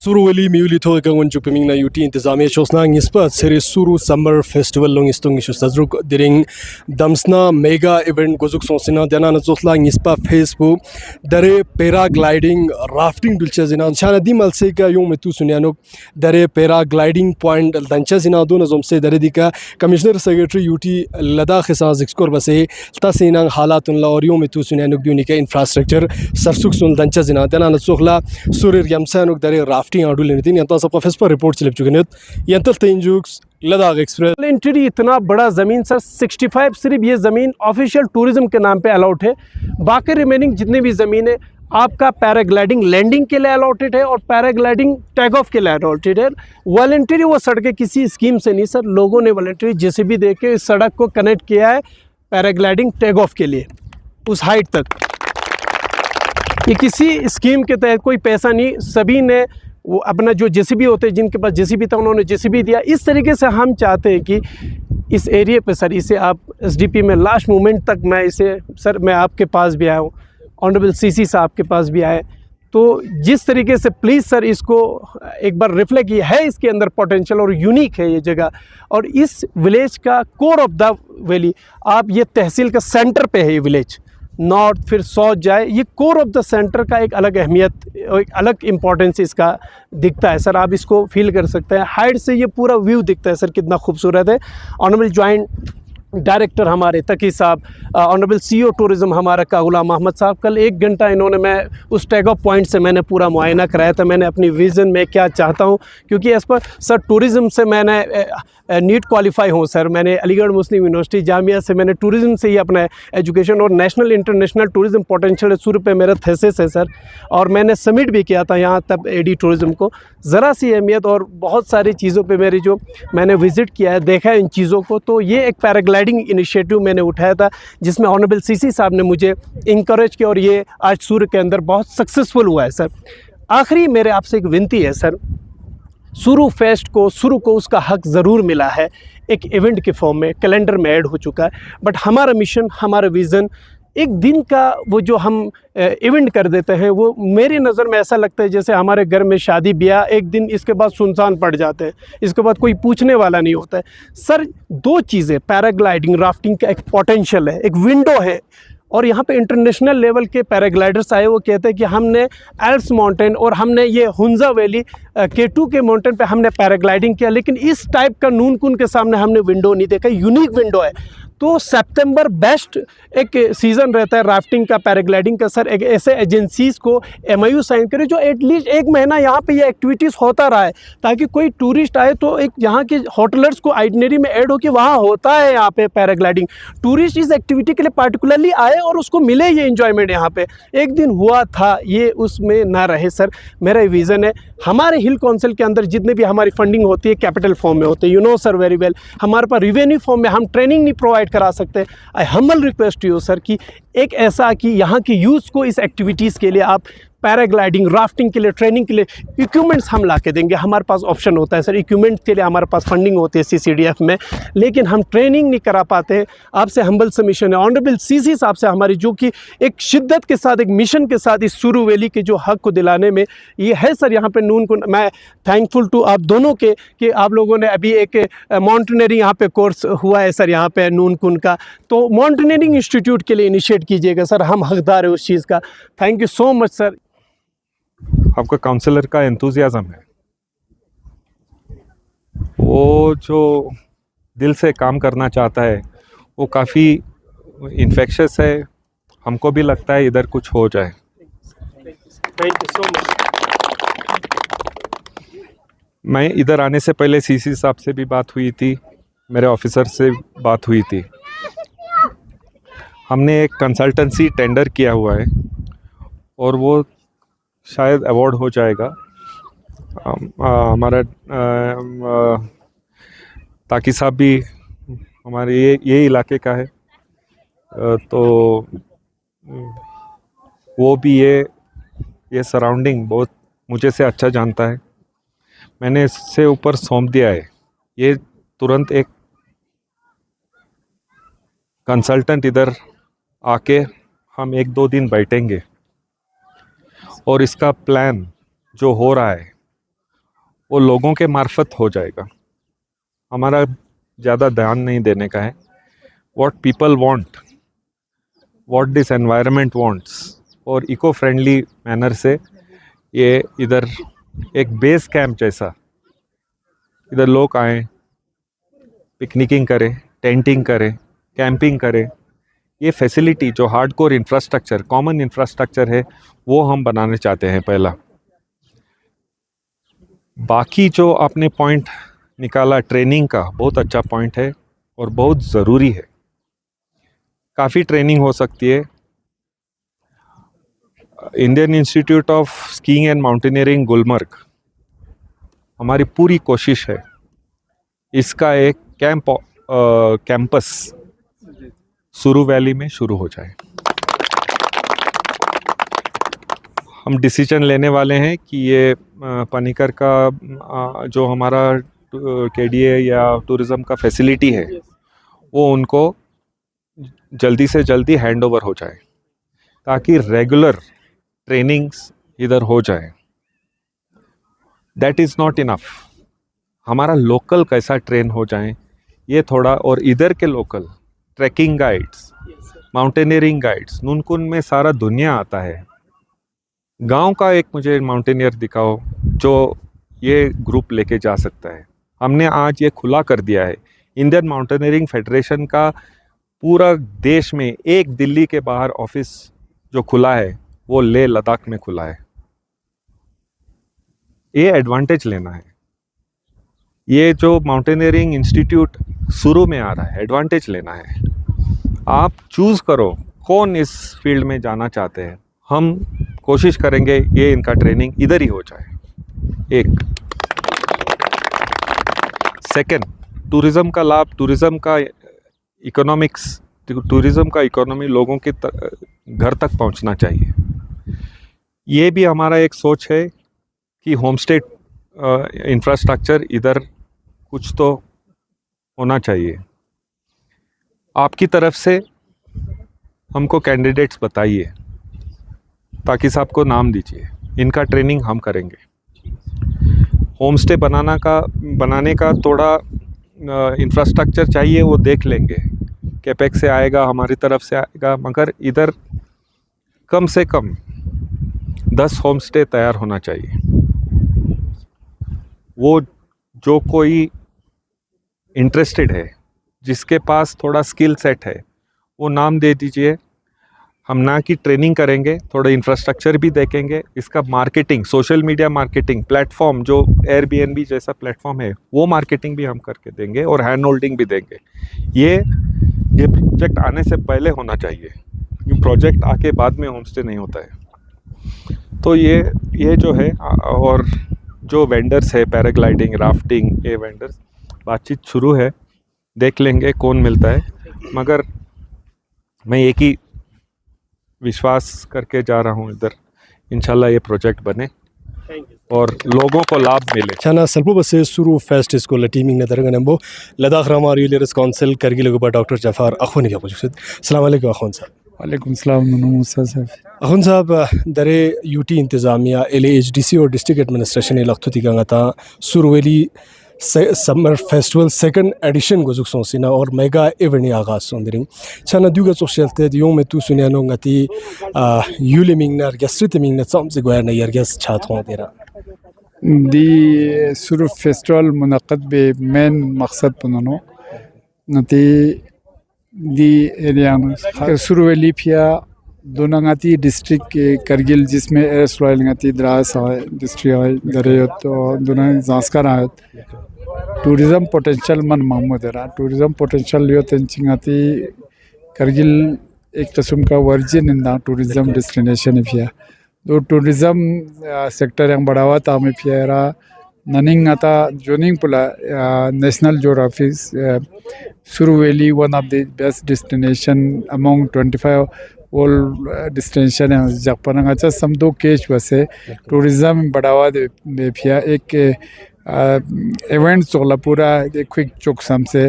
Suru wali miuli to gangon chupiming na UT intizamiya chosna ngispa seri Suru Summer Festival long istung isu sazruk diring damsna mega event gozuk sonsina dana na zosla ngispa Facebook dare paragliding rafting dulcha zina chana dimal se ka yom metu sunyanok dare paragliding point dancha zina do na zomse dare dika Commissioner Secretary UT Ladakh sa zikskor base tasinang halatun la or yom metu sunyanok dunika infrastructure sarsuk sun dancha zina dana na zosla Surir yamsanok dare rafting आडू लेनी थी यंता सबका face पर report चलिप चुके हैं यंता तेंजुक्स Ladakh express entry इतना बड़ा ज़मीन सर 65 सिर्फ ये ज़मीन ऑफिशियल टूरिज्म के नाम पे अलाउड है। बाकी रिमेनिंग जितनी भी ज़मीन है आपका पैराग्लाइडिंग लैंडिंग के लिए अलॉटेड है और पैराग्लाइडिंग टैग ऑफ के लिए अलॉटेड है। वॉलंटरी वो सड़कें किसी स्कीम से नहीं सर, लोगों ने वॉलंटरी जेसीबी दे के इस सड़क को कनेक्ट किया है पैराग्लाइडिंग टैग ऑफ के लिए उस हाइट तक। ये किसी स्कीम के तहत कोई पैसा नहीं, सभी ने वो अपना जो जेसीबी होते हैं जिनके पास जेसीबी था उन्होंने जेसीबी दिया। इस तरीके से हम चाहते हैं कि इस एरिया पे सर इसे आप एसडीपी में लास्ट मोमेंट तक मैं इसे सर मैं आपके पास भी आया हूँ, ऑनरेबल सीसी साहब के पास भी आए, तो जिस तरीके से प्लीज़ सर इसको एक बार रिफ्लेक्ट किया है, इसके अंदर पोटेंशियल और यूनिक है ये जगह। और इस विलेज का कोर ऑफ द वैली, आप ये तहसील का सेंटर पे है ये विलेज, नॉर्थ फिर साउथ जाए, ये कोर ऑफ द सेंटर का एक अलग अहमियत और एक अलग इम्पोर्टेंस इसका दिखता है सर। आप इसको फील कर सकते हैं, हाइट से ये पूरा व्यू दिखता है सर कितना खूबसूरत है। ऑनरेबल जॉइंट डायरेक्टर हमारे तकी साहब, ऑनरेबल सीईओ टूरिज़्म हमारा का गुलाम अहमद साहब, कल 1 घंटा इन्होंने मैं उस टैग ऑफ पॉइंट से मैंने पूरा मुआयना कराया था। मैंने अपनी विज़न में क्या चाहता हूँ, क्योंकि एज़ पर सर टूरिज़्म से मैंने नीट क्वालिफाई हूँ सर, मैंने अलीगढ़ मुस्लिम यूनिवर्सिटी जामिया से मैंने टूरिज़्म से ही अपना एजुकेशन और नेशनल इंटरनेशनल टूरिज़्म पोटेंशियल शुरू पे मेरा थेसिस है सर। और मैंने सबमिट भी किया था यहाँ तब एडी टूरिज़्म को। ज़रा सी अहमियत और बहुत सारी चीज़ों पे मेरी जो मैंने विज़िट किया है, देखा है इन चीज़ों को, तो ये एक पैराग्लाइडिंग इनिशिएटिव मैंने उठाया था जिसमें ऑनरेबल सीसी साहब ने मुझे इंकरेज किया और ये आज सूर्य के अंदर बहुत सक्सेसफुल हुआ है सर। आखिरी मेरे आपसे एक विनती है सर, सुरू फेस्ट को उसका हक ज़रूर मिला है, एक इवेंट के फॉर्म में कैलेंडर में ऐड हो चुका है, बट हमारा मिशन हमारा विज़न एक दिन का वो जो हम इवेंट कर देते हैं, वो मेरी नज़र में ऐसा लगता है जैसे हमारे घर में शादी ब्याह एक दिन इसके बाद सुनसान पड़ जाते हैं, इसके बाद कोई पूछने वाला नहीं होता है सर। 2 चीज़ें, पैराग्लाइडिंग राफ्टिंग का एक पोटेंशियल है, एक विंडो है, और यहाँ पे इंटरनेशनल लेवल के पैराग्लाइडर्स आए, वो कहते हैं कि हमने एल्प्स माउंटेन और हमने ये हुंजा वैली K2 के माउंटेन पे हमने पैराग्लाइडिंग किया, लेकिन इस टाइप का नून कुन के सामने हमने विंडो नहीं देखा, यूनिक विंडो है। तो सितंबर बेस्ट एक सीज़न रहता है राफ्टिंग का, पैराग्लाइडिंग का सर। एक ऐसे एजेंसीज़ को MOU साइन करे जो एटलीस्ट 1 महीना यहाँ पे ये एक्टिविटीज़ होता रहा है, ताकि कोई टूरिस्ट आए तो एक यहाँ के होटलर्स को आइटनरी में ऐड हो कि वहाँ होता है यहाँ पे पैराग्लाइडिंग, टूरिस्ट इस एक्टिविटी के लिए पार्टिकुलरली आए और उसको मिले ये इन्जॉयमेंट। यहाँ पे एक दिन हुआ था, ये उसमें ना रहे सर। मेरा विज़न है, हमारे हिल काउंसिल के अंदर जितने भी हमारी फंडिंग होती है कैपिटल फॉर्म में होते हैं, you know sir very well, हमारे पास रिवेन्यू फॉर्म में हम ट्रेनिंग नहीं प्रोवाइड करा सकते। आई हम्बल रिक्वेस्ट यू सर कि एक ऐसा कि यहाँ की यूथ को इस एक्टिविटीज़ के लिए आप पैराग्लाइडिंग राफ्टिंग के लिए ट्रेनिंग के लिए इक्विपमेंट्स हम ला के देंगे। हमारे पास ऑप्शन होता है सर, इक्विपमेंट के लिए हमारे पास फंडिंग होती है CCDF में, लेकिन हम ट्रेनिंग नहीं करा पाते हैं। आपसे हम्बल सबमिशन है ऑनरेबल सीसी साहब से हमारी, जो कि एक शिद्दत के साथ एक मिशन के साथ इस सुरू वैली के जो हक को दिलाने में ये है सर। यहाँ पे नून को मैं थैंकफुल टू आप दोनों के कि आप लोगों ने अभी एक माउंटेनियरिंग यहाँ पे कोर्स हुआ है सर यहाँ पे नून कुन का, तो माउंटेनियरिंग इंस्टीट्यूट के लिए इनिशिएट कीजिएगा सर, हम हकदार है उस चीज़ का। Thank you so much sir. आपका काउंसलर का एंथुजियाज्म है, वो जो दिल से काम करना चाहता है, वो काफ़ी इन्फेक्शस है। हमको भी लगता है इधर कुछ हो जाए। Thank you so much. मैं इधर आने से पहले सीसी साहब से भी बात हुई थी, मेरे ऑफिसर से बात हुई थी। हमने एक कंसल्टेंसी टेंडर किया हुआ है और वो शायद अवार्ड हो जाएगा। हमारा ताकि साहब भी हमारे ये इलाके का है, तो वो भी ये सराउंडिंग बहुत मुझे से अच्छा जानता है। मैंने इससे ऊपर सौंप दिया है, ये तुरंत एक कंसल्टेंट इधर आके हम 1-2 दिन बैठेंगे और इसका प्लान जो हो रहा है वो लोगों के मार्फत हो जाएगा। हमारा ज़्यादा ध्यान नहीं देने का है। What people want, what this environment wants, और इको फ्रेंडली मैनर से ये इधर एक बेस कैंप जैसा इधर लोग आएँ, पिकनिकिंग करें, टेंटिंग करें, कैंपिंग करें। ये फैसिलिटी जो हार्डकोर इंफ्रास्ट्रक्चर, कॉमन इंफ्रास्ट्रक्चर है, वो हम बनाने चाहते हैं पहला। बाकी जो आपने पॉइंट निकाला ट्रेनिंग का, बहुत अच्छा पॉइंट है और बहुत ज़रूरी है। काफ़ी ट्रेनिंग हो सकती है। Indian institute of skiing and mountaineering Gulmarg, हमारी पूरी कोशिश है इसका एक कैंपस सुरू वैली में शुरू हो जाए। हम डिसीजन लेने वाले हैं कि ये पनिकर का जो हमारा केडीए या टूरिज़्म का फैसिलिटी है, वो उनको जल्दी से जल्दी हैंड ओवर हो जाए, ताकि रेगुलर ट्रेनिंग्स इधर हो जाए। That is not enough. हमारा लोकल कैसा ट्रेन हो जाए ये थोड़ा, और इधर के local trekking guides, mountaineering guides, Nunkun में सारा दुनिया आता है। गांव का एक मुझे माउंटेनियर दिखाओ जो ये ग्रुप लेके जा सकता है। हमने आज ये खुला कर दिया है। इंडियन माउंटेनियरिंग फेडरेशन का पूरा देश में एक दिल्ली के बाहर ऑफिस जो खुला है वो लेह लद्दाख में खुला है। ये एडवांटेज लेना है। ये जो माउंटेनियरिंग इंस्टीट्यूट शुरू में आ रहा है, एडवांटेज लेना है। आप चूज़ करो कौन इस फील्ड में जाना चाहते हैं। हम कोशिश करेंगे ये इनका ट्रेनिंग इधर ही हो जाए। एक सेकंड, टूरिज़्म का लाभ, टूरिज़्म का इकोनॉमिक्स, टूरिज़्म का इकोनॉमी लोगों के घर तक पहुंचना चाहिए। ये भी हमारा एक सोच है कि होम स्टे इंफ्रास्ट्रक्चर इधर कुछ तो होना चाहिए। आपकी तरफ से हमको कैंडिडेट्स बताइए, ताकि साहब को नाम दीजिए, इनका ट्रेनिंग हम करेंगे। होम स्टे बनाने का थोड़ा इंफ्रास्ट्रक्चर चाहिए, वो देख लेंगे। कैपेक्स से आएगा, हमारी तरफ से आएगा, मगर इधर कम से कम 10 होम स्टे तैयार होना चाहिए। वो जो कोई इंटरेस्टेड है, जिसके पास थोड़ा स्किल सेट है, वो नाम दे दीजिए। हम ना की ट्रेनिंग करेंगे, थोड़ा इंफ्रास्ट्रक्चर भी देखेंगे, इसका marketing, social media marketing platform जो एयरबीएनबी जैसा प्लेटफॉर्म है, वो मार्केटिंग भी हम करके देंगे और हैंड होल्डिंग भी देंगे। ये प्रोजेक्ट आने से पहले होना चाहिए, ये प्रोजेक्ट आके बाद में होम स्टे नहीं होता है। तो ये जो है, और जो वेंडर्स है, पैराग्लाइडिंग, राफ्टिंग, ये वेंडर्स, बातचीत शुरू है, देख लेंगे कौन मिलता है। मगर मैं एक ही विश्वास करके जा रहा हूँ इधर, इंशाल्लाह ये प्रोजेक्ट बने और लोगों को लाभ मिले। Chana salpo base suru fest is kola teaming na daranga nambo Ladakh Rama Leaders Council Kargil go Dr. Jafar Akhuni ka pujud. Assalamu alaikum akhun sahab. वालेकुम सलाम मुसा साहब। अखुन साहब दरे यूटी इंतजामिया LAHDC और डिस्ट्रिक्ट एडमिनिस्ट्रेशन इलाख्तुती का ngata सुरवेली समर फेस्टिवल सेकंड एडिशन को जुक्सोंसिना और मेगा इवेंट आगाज सोंदिरिंग छना दुगा सोशलते दियों में तू सुनियानो ngati यूलिमिंग ना गस्ट्रिटमिंग ना समसे गोयर ना यरगस छातों तेरा दी सुरु फेस्टिवल मुनक़द बे मेन मकसद पुननो ngati दी एरिया में सुरवेली फिया दोना ngati डिस्ट्रिक्ट करगिल जिसमें एस रॉयल ngati द्रास है डिस्ट्रिक्ट है दरेयत और दोना जांस्कर है टूरिज्म पोटेंशियल मन महमूद है टूरिज्म पोटेंशियल लियो तेंचिंगाती करगिल एक किस्म का वर्जिन इंदा टूरिज्म डेस्टिनेशन फिया दो टूरिज्म सेक्टर yang बढ़ावा तामे फिया ननिंग आता जोनिंग पुला नेशनल ज्योग्राफिक सुरवेली one of the best destination among 25 all destination है जापान अच्छा समदो केच वसे टूरिज्म बढ़ावा दे फिया एक इवेंट चोला पूरा क्विक चौक से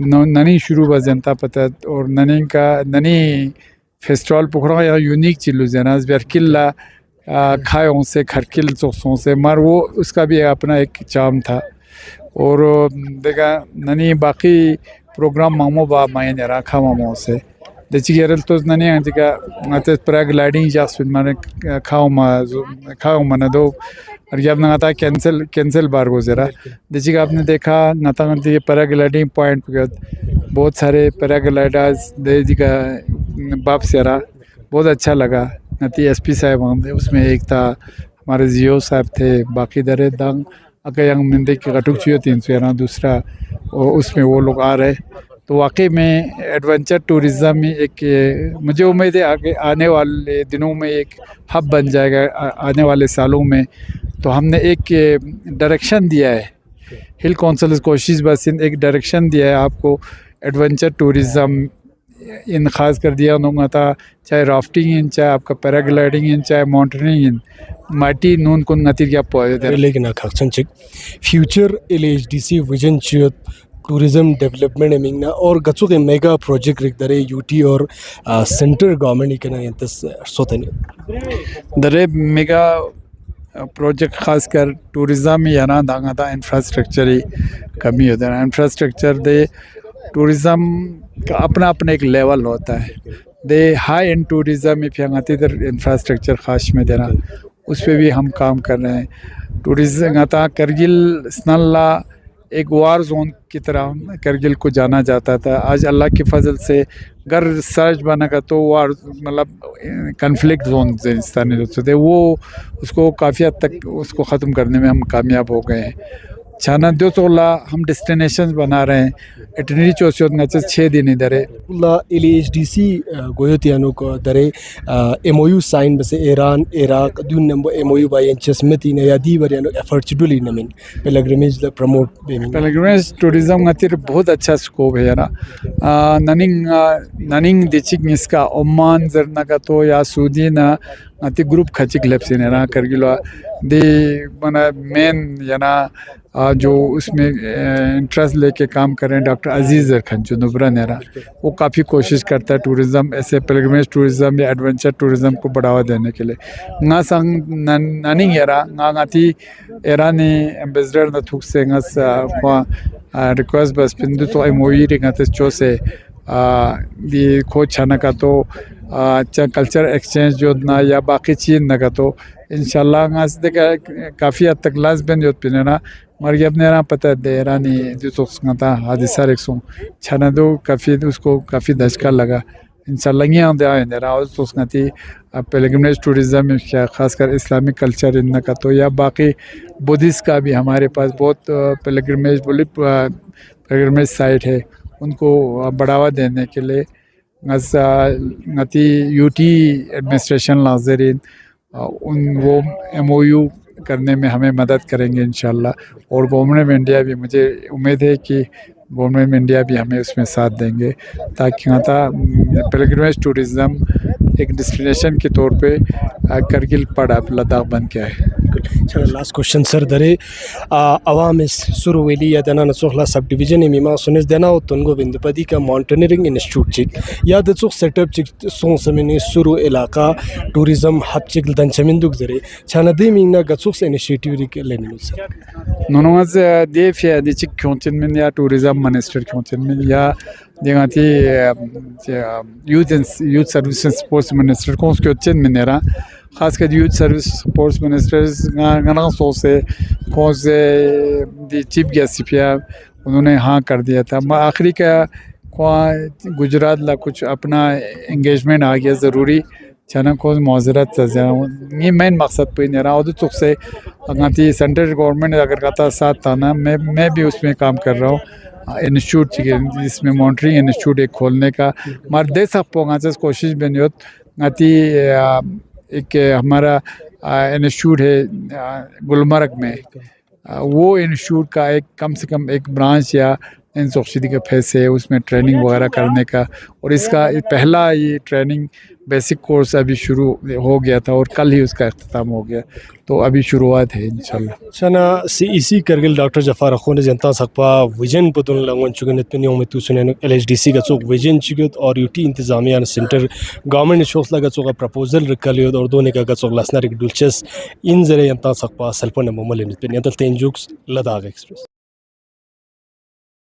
ननी शुरू बस जनता पता और ननी का ननी फेस्टिवल पुखरा या यूनिक चिल्लू जना बेरकिल्ला खायों से खरकिल सोसों से मर वो उसका भी अपना एक चाम था और देखा ननी बाकी प्रोग्राम मामो बा मायन रखा मामो से देखिए यार तो ननी आंटिका आते पैराग्लाइडिंग जास्मिन माने खाओ मना दो और जब ना कैंसिल बार गुजरा देखिए आपने देखा नाता ये पैराग्लाइडिंग पॉइंट पे बहुत सारे पैराग्लाइडर्स देखिए बाप से रहा बहुत अच्छा लगा नती एसपी साहब उसमें एक था हमारे जियो साहब थे बाकी दरे दंग अगर यंग मिंदे के कटुक चाहिए 300 दूसरा और उसमें वो लोग आ रहे तो वाकई में एडवेंचर टूरिज़्म में एक मुझे उम्मीद है आगे आने वाले दिनों में एक हब बन जाएगा आने वाले सालों में तो हमने एक डायरेक्शन दिया है हिल काउंसिल कोशिश बस एक डायरेक्शन दिया है आपको एडवेंचर टूरिज़्म इन खास कर दिया उन्होंने था चाहे राफ्टिंग इन चाहे आपका पैराग्लाइडिंग इन चाहे माउंटेनिंग इन माटी नून कुन नतीर क्या पौधे लेकिन खाक्सन चिक फ्यूचर एलएचडीसी विजन चियत टूरिज्म डेवलपमेंट एमिंगना और गचो के मेगा प्रोजेक्ट रिक दरे यूटी और सेंटर गवर्नमेंट इकना यंतस सोतने दरे मेगा प्रोजेक्ट खासकर टूरिज्म में याना दांगा था इंफ्रास्ट्रक्चर ही कमी होता है इंफ्रास्ट्रक्चर दे टूरिज़्म का अपना अपना एक लेवल होता है दे हाई एंड टूरिज़्म में फिर आती इधर इंफ्रास्ट्रक्चर खास में देना उस पर भी हम काम कर रहे हैं टूरिज़्म आता करगिल स्नल्ला एक वार जोन की तरह करगिल को जाना जाता था आज अल्लाह की फजल से घर सर्च बना का तो वार मतलब कन्फ्लिक्ट जोन स्थानीय थे वो उसको काफ़ी हद तक उसको ख़त्म करने में हम कामयाब हो गए हैं छाना दो तोला हम डेस्टिनेशन बना रहे हैं इतनी चौसठ नचे 6 दिन इधर है ला एलएचडीसी गोयोतियानो को दरे एमओयू साइन बसे ईरान इराक दून नंबर एमओयू बाय एंचेसमेती ने यादी वरियानो एफर्ट चुडुली नमिन पिलग्रिमेज द प्रमोट बेमिंग पिलग्रिमेज टूरिज्म गतिर बहुत अच्छा स्कोप है यार ननिंग दिचिक निस्का ओमान जरना का तो या सऊदी ना अति ग्रुप खचिक लेप्सिन है ना करगिलो दे मना मेन याना जो उसमें इंटरेस्ट लेके काम कर रहे हैं डॉक्टर अजीज़ अरखन जो नुब्रा नेरा वो काफ़ी कोशिश करता है टूरिज़्म ऐसे पिलग्रिमेज टूरिज़्म या एडवेंचर टूरिज़्म को बढ़ावा देने के लिए ना संग ननिंग एरा ना गाती एरा ने एम्बेसडर न थुक से ngस रिक्वेस्ट बस पिंदु तो एमओई रिंगाते चो से दी को छाना का तो कल्चर एक्सचेंज जो ना या बाकी चीज़ ना का तो इंशाल्लाह ngस देखा काफ़ी हद तक लास्ट बन जो पिने ना मर अपने ना पता दे रानी जो तो था हादिसा रिक्सों छाना दो काफ़ी उसको काफ़ी धचका लगा इंशाल्लाह ये आंदे आए ना और तो उसकी पिलग्रिमेज टूरिज़्म में क्या खासकर इस्लामिक कल्चर इन का तो या बाकी बुद्धिस्ट का भी हमारे पास बहुत पिलग्रिमेज साइट है उनको बढ़ावा देने के लिए यूटी एडमिनिस्ट्रेशन नाज़रीन उन वो एमओयू करने में हमें मदद करेंगे इंशाल्लाह और गवर्नमेंट ऑफ इंडिया भी मुझे उम्मीद है कि गवर्नमेंट ऑफ इंडिया भी हमें उसमें साथ देंगे ताकि पिलग्रिमेज टूरिज़्म एक डेस्टिनेशन के तौर पे करगिल पड़ा लद्दाख बन के आए चलो लास्ट क्वेश्चन सर दरे अवाम इस सुरुवेली या दना नसोखला सब डिवीजन मीमा सुनिस देना और तुनको बिंदुपति का माउंटेनियरिंग इंस्टीट्यूट चिक या दसुख सेटअप चिक सों समिने सुरु इलाका टूरिज्म हब चिक दंचमिंदुक जरे छानदे मीना गसुख से इनिशिएटिव रिक लेने सर नोनोज दे फिया दि चिक क्योंचिन में या टूरिज्म मिनिस्टर क्योंचिन में या देगाती youth service and sports minister को उसके उच्चन में नेरा खासकर यूथ सर्विस स्पोर्ट्स मिनिस्टर्स गाना सो से कौन से दी चीफ गेस्ट पिया उन्होंने हाँ कर दिया था आखिरी का गुजरात ला कुछ अपना एंगेजमेंट आ गया ज़रूरी चना को मौजरत ये मेन मकसद पे नहीं रहा और चुक से अगर सेंट्रल गवर्नमेंट अगर कहता साथ था ना मैं भी उसमें काम कर रहा हूँ इंस्टीट्यूट जिसमें मॉनिटरिंग इंस्टीट्यूट एक खोलने का मार दे सकता कोशिश बनी होती एक हमारा इंस्टीट्यूट है गुलमर्ग में वो इंस्टीट्यूट का एक कम से कम एक ब्रांच या इन सोक्शिदी का फेस है, उसमें ट्रेनिंग वगैरह करने का। और इसका पहला ये ट्रेनिंग बेसिक कोर्स अभी शुरू हो गया था और कल ही उसका अख्ताम हो गया, तो अभी शुरुआत है इंशाल्लाह। शना CEC करगिल डॉक्टर जफार अखोन जनता सकपा विजन पतुन लंगन चुगन तनियों में तुसने LHDC का चोक विजन चिगत और UT इंतजामिया सेंटर गवर्नमेंट शोसला का चोक प्रपोजल रखलियो और दोने का चोक लसना रिक डुलचस इन जरे जनता सकपा सल्पन मोमल ने तनिया तेंजुक्स लद्दाख एक्सप्रेस।